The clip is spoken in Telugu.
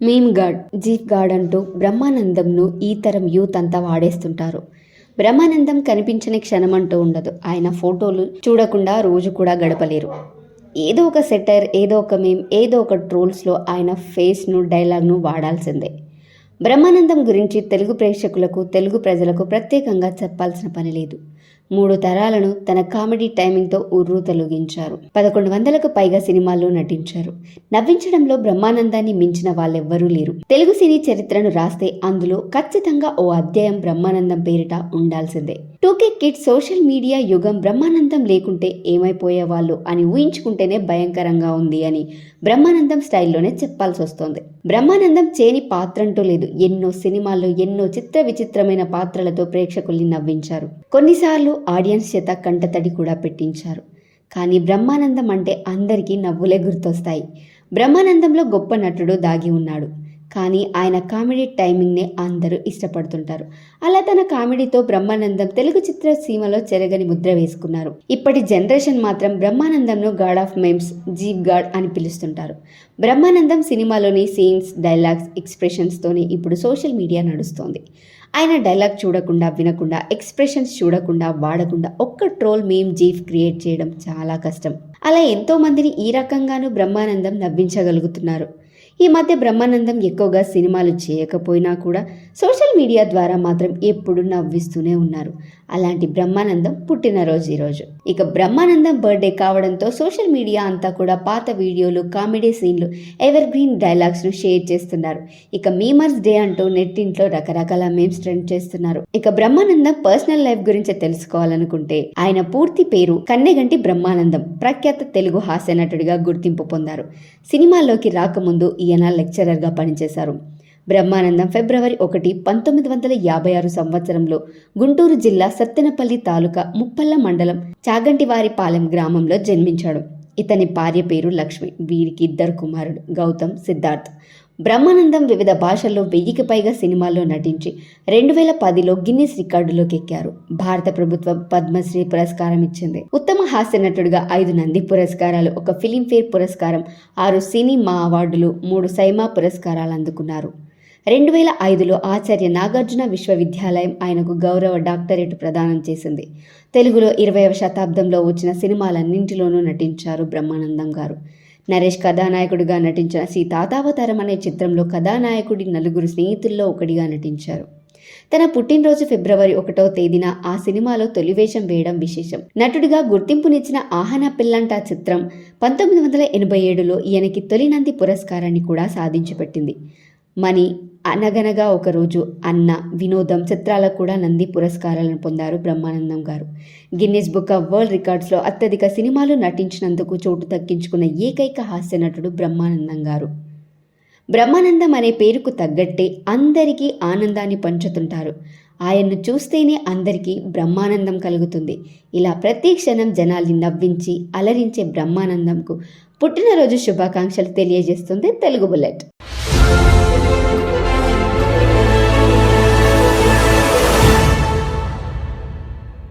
మీమ్ గాడ్, జీఫ్ గాడ్ అంటూ బ్రహ్మానందంను ఈ తరం యూత్ అంతా వాడేస్తుంటారు. బ్రహ్మానందం కనిపించని క్షణం అంటూ ఉండదు. ఆయన ఫోటోలు చూడకుండా రోజు కూడా గడపలేరు. ఏదో ఒక సెటర్, ఏదో ఒక మీమ్, ఏదో ఒక ట్రోల్స్లో ఆయన ఫేస్ను, డైలాగ్ను వాడాల్సిందే. బ్రహ్మానందం గురించి తెలుగు ప్రేక్షకులకు, తెలుగు ప్రజలకు ప్రత్యేకంగా చెప్పాల్సిన పని లేదు. 3 తరాలను తన కామెడీ టైమింగ్తో తొలగించారు. 1100కు పైగా సినిమాల్లో నటించారు. నవ్వించడంలో బ్రహ్మానందాన్ని మించిన వాళ్ళెవ్వరూ లేరు. తెలుగు సినీ చరిత్రను రాస్తే అందులో ఖచ్చితంగా ఓ అధ్యాయం బ్రహ్మానందం పేరిట ఉండాల్సిందే. 2K కిడ్స్ సోషల్ మీడియా యుగం బ్రహ్మానందం లేకుంటే ఏమైపోయేవాళ్ళు అని ఊహించుకుంటేనే భయంకరంగా ఉంది అని బ్రహ్మానందం స్టైల్లోనే చెప్పాల్సి వస్తోంది. బ్రహ్మానందం చేని పాత్రంటూ లేదు. ఎన్నో సినిమాల్లో ఎన్నో చిత్ర విచిత్రమైన పాత్రలతో ప్రేక్షకుల్ని నవ్వించారు. కొన్నిసార్లు ఆడియన్స్ చేత కంటతడి కూడా పెట్టించారు. కానీ బ్రహ్మానందం అంటే అందరికీ నవ్వులే గుర్తొస్తాయి. బ్రహ్మానందంలో గొప్ప నటుడు దాగి ఉన్నాడు. కానీ ఆయన కామెడీ టైమింగ్నే అందరూ ఇష్టపడుతుంటారు. అలా తన కామెడీతో బ్రహ్మానందం తెలుగు చిత్ర సీమలో చెరగని ముద్ర వేసుకున్నారు. ఇప్పటి జనరేషన్ మాత్రం బ్రహ్మానందంను గాడ్ ఆఫ్ మేమ్స్, జీఫ్ గాడ్ అని పిలుస్తుంటారు. బ్రహ్మానందం సినిమాలోని సీన్స్, డైలాగ్స్, ఎక్స్ప్రెషన్స్తోనే ఇప్పుడు సోషల్ మీడియా నడుస్తోంది. ఆయన డైలాగ్ చూడకుండా, వినకుండా, ఎక్స్ప్రెషన్స్ చూడకుండా, వాడకుండా ఒక్క ట్రోల్, మీమ్, జీఫ్ క్రియేట్ చేయడం చాలా కష్టం. అలా ఎంతో మందిని ఈ రకంగానూ బ్రహ్మానందం నవ్వించగలుగుతున్నారు. ఈ మధ్య బ్రహ్మానందం ఎక్కువగా సినిమాలు చేయకపోయినా కూడా సోషల్ మీడియా ద్వారా మాత్రం ఎప్పుడు నవ్విస్తూనే ఉన్నారు. అలాంటి బ్రహ్మానందం పుట్టినరోజు ఈరోజు. ఇక బ్రహ్మానందం బర్త్డే కావడంతో సోషల్ మీడియా అంతా కూడా పాత వీడియోలు, కామెడీ సీన్లు, ఎవర్ గ్రీన్ డైలాగ్స్ను షేర్ చేస్తున్నారు. ఇక మీమర్స్ డే అంటూ నెట్టింట్లో రకరకాల మీమ్స్ ట్రెండ్ చేస్తున్నారు. ఇక బ్రహ్మానందం పర్సనల్ లైఫ్ గురించి తెలుసుకోవాలనుకుంటే ఆయన పూర్తి పేరు కన్నెగంటి బ్రహ్మానందం. ప్రఖ్యాత తెలుగు హాస్య నటుడిగా గుర్తింపు పొందారు. సినిమాల్లోకి రాకముందు ఈయన లెక్చరర్గా పనిచేశారు. బ్రహ్మానందం ఫిబ్రవరి 1, 1956 సంవత్సరంలో గుంటూరు జిల్లా సత్తెనపల్లి తాలూకా ముప్పల్ల మండలం చాగంటివారిపాలెం గ్రామంలో జన్మించాడు. ఇతని భార్య పేరు లక్ష్మి. వీరికి 2 కుమారుడు, గౌతమ్, సిద్ధార్థ్. బ్రహ్మానందం వివిధ భాషల్లో 1000కి పైగా సినిమాల్లో నటించి 2010లో గిన్నిస్ రికార్డులోకి ఎక్కారు. భారత ప్రభుత్వం పద్మశ్రీ పురస్కారం ఇచ్చింది. ఉత్తమ హాస్య నటుడిగా 5 నంది పురస్కారాలు, 1 ఫిలింఫేర్ పురస్కారం, 6 సినిమా అవార్డులు, 3 సైమా పురస్కారాలు అందుకున్నారు. 2005లో ఆచార్య నాగార్జున విశ్వవిద్యాలయం ఆయనకు గౌరవ డాక్టరేట్ ప్రదానం చేసింది. తెలుగులో 20వ శతాబ్దంలో వచ్చిన సినిమాలన్నింటిలోనూ నటించారు బ్రహ్మానందం గారు. నరేష్ కథానాయకుడిగా నటించిన సీతావతారం అనే చిత్రంలో కథానాయకుడి 4 స్నేహితుల్లో ఒకడిగా నటించారు. తన పుట్టినరోజు ఫిబ్రవరి 1వ తేదీన ఆ సినిమాలో తొలివేషం వేయడం విశేషం. నటుడిగా గుర్తింపునిచ్చిన ఆహనా పిల్లంట చిత్రం 1987లో ఈయనకి తొలి నంది పురస్కారాన్ని కూడా సాధించిపెట్టింది. మణి, అనగనగా ఒకరోజు, అన్న, వినోదం చిత్రాలకు కూడా నంది పురస్కారాలను పొందారు బ్రహ్మానందం గారు. గిన్నిస్ బుక్ ఆఫ్ వరల్డ్ రికార్డ్స్లో అత్యధిక సినిమాలు నటించినందుకు చోటు దక్కించుకున్న ఏకైక హాస్య నటుడు బ్రహ్మానందం గారు. బ్రహ్మానందం అనే పేరుకు తగ్గట్టే అందరికీ ఆనందాన్ని పంచుతుంటారు. ఆయన్ను చూస్తేనే అందరికీ బ్రహ్మానందం కలుగుతుంది. ఇలా ప్రతి క్షణం జనాల్ని నవ్వించి అలరించే బ్రహ్మానందంకు పుట్టినరోజు శుభాకాంక్షలు తెలియజేస్తుంది తెలుగు బుల్లెట్.